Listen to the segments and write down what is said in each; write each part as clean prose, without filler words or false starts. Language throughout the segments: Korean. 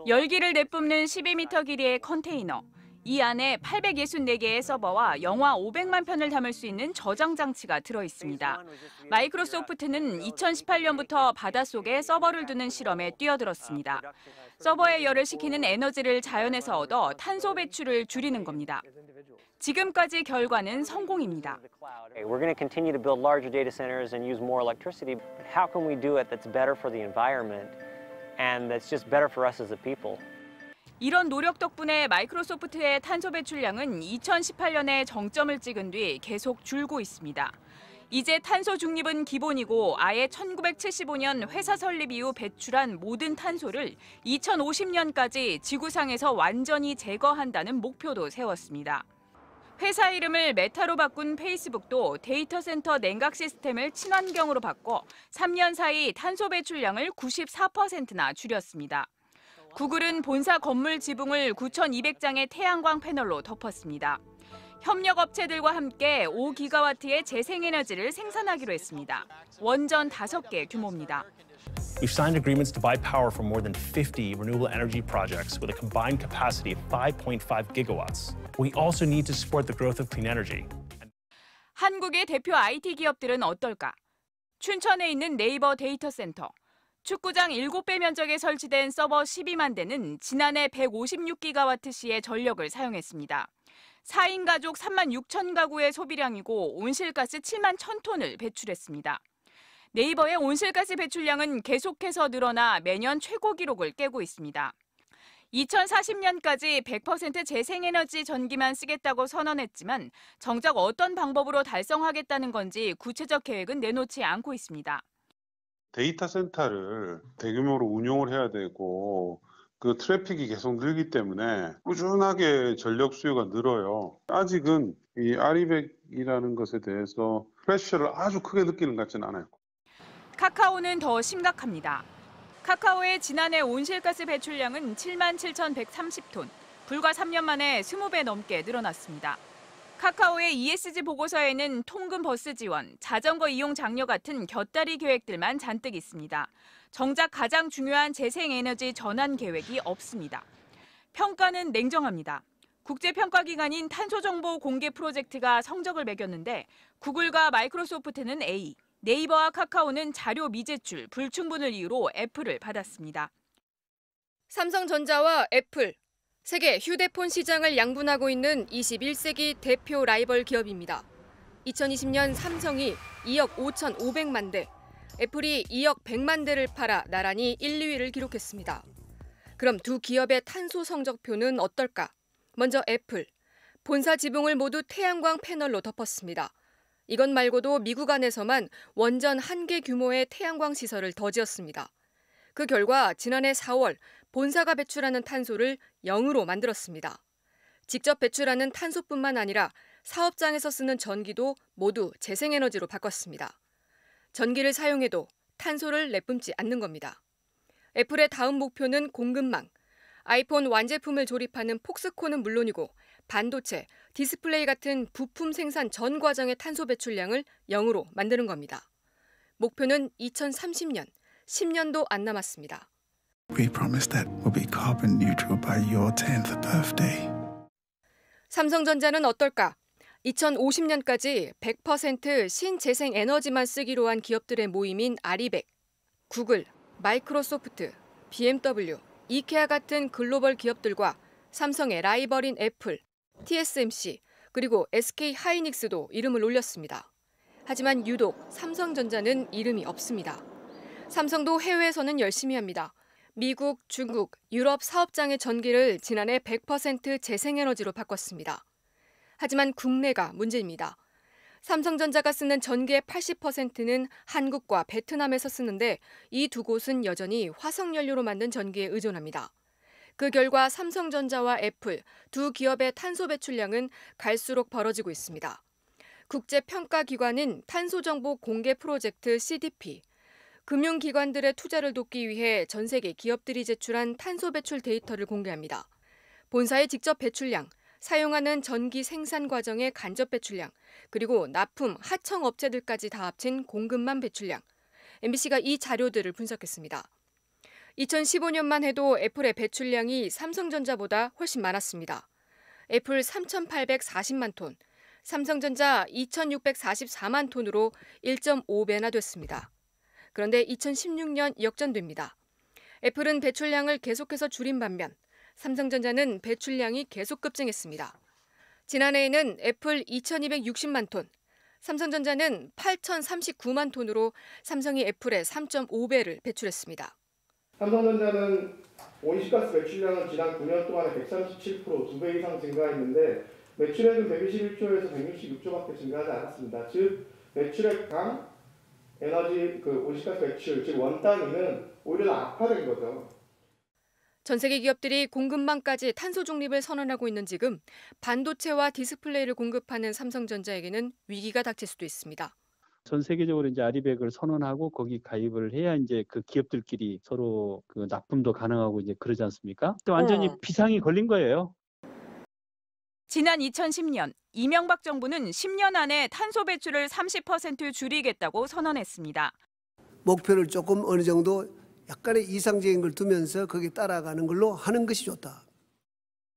열기를 내뿜는 12m 길이의 컨테이너. 이 안에 864개의 서버와 영화 500만 편을 담을 수 있는 저장 장치가 들어 있습니다. 마이크로소프트는 2018년부터 바닷속에 서버를 두는 실험에 뛰어들었습니다. 서버에 열을 식히는 에너지를 자연에서 얻어 탄소 배출을 줄이는 겁니다. 지금까지 결과는 성공입니다. We're going to continue to build larger data centers and use more electricity. How can we do it that's better for the environment and that's just better for us as a people? 이런 노력 덕분에 마이크로소프트의 탄소 배출량은 2018년에 정점을 찍은 뒤 계속 줄고 있습니다. 이제 탄소 중립은 기본이고 아예 1975년 회사 설립 이후 배출한 모든 탄소를 2050년까지 지구상에서 완전히 제거한다는 목표도 세웠습니다. 회사 이름을 메타로 바꾼 페이스북도 데이터 센터 냉각 시스템을 친환경으로 바꿔 3년 사이 탄소 배출량을 94%나 줄였습니다. 구글은 본사 건물 지붕을 9,200장의 태양광 패널로 덮었습니다. 협력 업체들과 함께 5기가와트의 재생에너지를 생산하기로 했습니다. 원전 5개 규모입니다. We've signed agreements to buy power from more than 50 renewable energy projects with a combined capacity of 5.5 gigawatts. We also need to support the growth of clean energy. 한국의 대표 IT 기업들은 어떨까? 춘천에 있는 네이버 데이터 센터. 축구장 7배 면적에 설치된 서버 12만 대는 지난해 156기가와트시의 전력을 사용했습니다. 4인 가족 3만 6천 가구의 소비량이고 온실가스 7만 1,000톤을 배출했습니다. 네이버의 온실가스 배출량은 계속해서 늘어나 매년 최고 기록을 깨고 있습니다. 2040년까지 100% 재생에너지 전기만 쓰겠다고 선언했지만 정작 어떤 방법으로 달성하겠다는 건지 구체적 계획은 내놓지 않고 있습니다. 데이터 센터를 대규모로 운용을 해야 되고 그 트래픽이 계속 늘기 때문에 꾸준하게 전력 수요가 늘어요. 아직은 이 아리백이라는 것에 대해서 프레셔를 아주 크게 느끼는 것 같지는 않아요. 카카오는 더 심각합니다. 카카오의 지난해 온실가스 배출량은 7만 7,130톤, 불과 3년 만에 20배 넘게 늘어났습니다. 카카오의 ESG 보고서에는 통근 버스 지원, 자전거 이용 장려 같은 곁다리 계획들만 잔뜩 있습니다. 정작 가장 중요한 재생에너지 전환 계획이 없습니다. 평가는 냉정합니다. 국제평가기관인 탄소정보 공개 프로젝트가 성적을 매겼는데 구글과 마이크로소프트는 A, 네이버와 카카오는 자료 미제출, 불충분을 이유로 F를 받았습니다. 삼성전자와 애플, 세계 휴대폰 시장을 양분하고 있는 21세기 대표 라이벌 기업입니다. 2020년 삼성이 2억 5,500만 대, 애플이 2억 100만 대를 팔아 나란히 1, 2위를 기록했습니다. 그럼 두 기업의 탄소 성적표는 어떨까? 먼저 애플, 본사 지붕을 모두 태양광 패널로 덮었습니다. 이것 말고도 미국 안에서만 원전 1개 규모의 태양광 시설을 더 지었습니다. 그 결과 지난해 4월 본사가 배출하는 탄소를 0으로 만들었습니다. 직접 배출하는 탄소뿐만 아니라 사업장에서 쓰는 전기도 모두 재생에너지로 바꿨습니다. 전기를 사용해도 탄소를 내뿜지 않는 겁니다. 애플의 다음 목표는 공급망. 아이폰 완제품을 조립하는 폭스콘은 물론이고 반도체, 디스플레이 같은 부품 생산 전 과정의 탄소 배출량을 0으로 만드는 겁니다. 목표는 2030년, 10년도 안 남았습니다. We promise that we'll be carbon neutral by your 10th birthday. 삼성전자는 어떨까? 2050년까지 100% 신재생 에너지만 쓰기로 한 기업들의 모임인 아리백, 구글, 마이크로소프트, BMW, 이케아 같은 글로벌 기업들과 삼성의 라이벌인 애플, TSMC, 그리고 SK 하이닉스도 이름을 올렸습니다. 하지만 유독 삼성전자는 이름이 없습니다. 삼성도 해외에서는 열심히 합니다. 미국, 중국, 유럽 사업장의 전기를 지난해 100% 재생에너지로 바꿨습니다. 하지만 국내가 문제입니다. 삼성전자가 쓰는 전기의 80%는 한국과 베트남에서 쓰는데 이 두 곳은 여전히 화석연료로 만든 전기에 의존합니다. 그 결과 삼성전자와 애플 두 기업의 탄소 배출량은 갈수록 벌어지고 있습니다. 국제평가기관인 탄소정보 공개 프로젝트 CDP, 금융기관들의 투자를 돕기 위해 전 세계 기업들이 제출한 탄소 배출 데이터를 공개합니다. 본사의 직접 배출량, 사용하는 전기 생산 과정의 간접 배출량, 그리고 납품, 하청 업체들까지 다 합친 공급망 배출량. MBC가 이 자료들을 분석했습니다. 2015년만 해도 애플의 배출량이 삼성전자보다 훨씬 많았습니다. 애플 3,840만 톤, 삼성전자 2,644만 톤으로 1.5배나 됐습니다. 그런데 2016년 역전됩니다. 애플은 배출량을 계속해서 줄인 반면 삼성전자는 배출량이 계속 급증했습니다. 지난해에는 애플 2,260만 톤, 삼성전자는 8,039만 톤으로 삼성이 애플의 3.5배를 배출했습니다. 삼성전자는 온실가스 배출량은 지난 9년 동안에 137%, 2배 이상 증가했는데 매출액은 121조에서 166조밖에 증가하지 않았습니다. 즉 매출액당 에너지 온실가스 배출, 즉 원단위는 오히려 악화된 거죠. 전 세계 기업들이 공급망까지 탄소 중립을 선언하고 있는 지금 반도체와 디스플레이를 공급하는 삼성전자에게는 위기가 닥칠 수도 있습니다. 전 세계적으로 이제 아리백을 선언하고 거기 가입을 해야 이제 그 기업들끼리 서로 그 납품도 가능하고 이제 그러지 않습니까? 완전히 비상이 걸린 거예요. 지난 2010년 이명박 정부는 10년 안에 탄소 배출을 30% 줄이겠다고 선언했습니다. 목표를 조금 어느 정도 약간의 이상적인 걸 두면서 거기에 따라가는 걸로 하는 것이 좋다.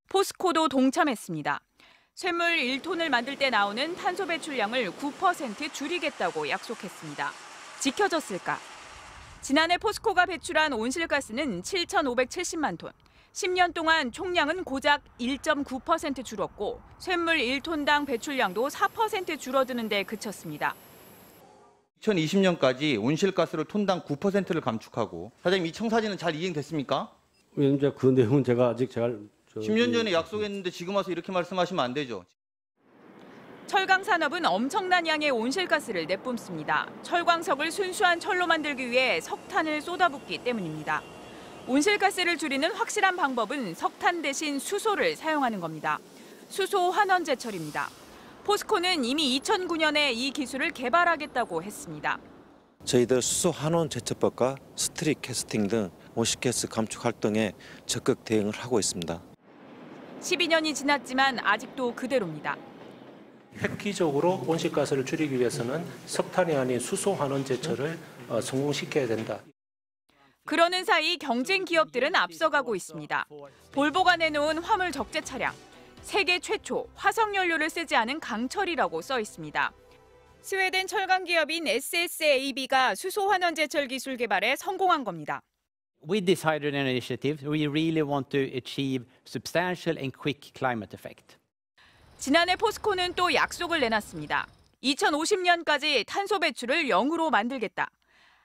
포스코도 동참했습니다. 쇳물 1톤을 만들 때 나오는 탄소 배출량을 9% 줄이겠다고 약속했습니다. 지켜졌을까? 지난해 포스코가 배출한 온실가스는 7,570만 톤. 10년 동안 총량은 고작 1.9% 줄었고 쇳물 1톤당 배출량도 4% 줄어드는 데 그쳤습니다. 2020년까지 온실가스를 톤당 9%를 감축하고 사장님 이 청사진은 잘 이행됐습니까? 위원님 그 내용은 제가 아직 잘 10년 전에 약속했는데 지금 와서 이렇게 말씀하시면 안 되죠. 철강 산업은 엄청난 양의 온실가스를 내뿜습니다. 철광석을 순수한 철로 만들기 위해 석탄을 쏟아붓기 때문입니다. 온실가스를 줄이는 확실한 방법은 석탄 대신 수소를 사용하는 겁니다. 수소 환원 제철입니다. 포스코는 이미 2009년에 이 기술을 개발하겠다고 했습니다. 저희들 수소 환원 제철법과 스트릿 캐스팅 등 온실가스 감축 활동에 적극 대응을 하고 있습니다. 12년이 지났지만 아직도 그대로입니다. 획기적으로 온실가스를 줄이기 위해서는 석탄이 아닌 수소 환원 제철을 성공시켜야 된다. 그러는 사이 경쟁 기업들은 앞서가고 있습니다. 볼보가 내놓은 화물 적재 차량. 세계 최초 화석연료를 쓰지 않은 강철이라고 써 있습니다. 스웨덴 철강 기업인 SSAB가 수소 환원 제철 기술 개발에 성공한 겁니다. With this hydrogen initiative, we really want to achieve substantial and quick climate effect. 지난해 포스코는 또 약속을 내놨습니다. 2050년까지 탄소 배출을 0으로 만들겠다.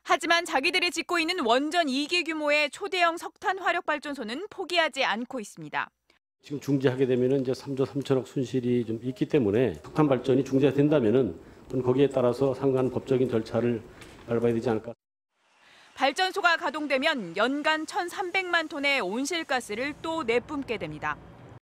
하지만 자기들이 짓고 있는 원전 2기 규모의 초대형 석탄 화력 발전소는 포기하지 않고 있습니다. 지금 중지하게 되면은 이제 3조 3천억 순실이 좀 있기 때문에 석탄 발전이 중지된다면은 거기에 따라서 상관 법적인 절차를 밟아야 되지 않을까. 발전소가 가동되면 연간 1,300만 톤의 온실가스를 또 내뿜게 됩니다.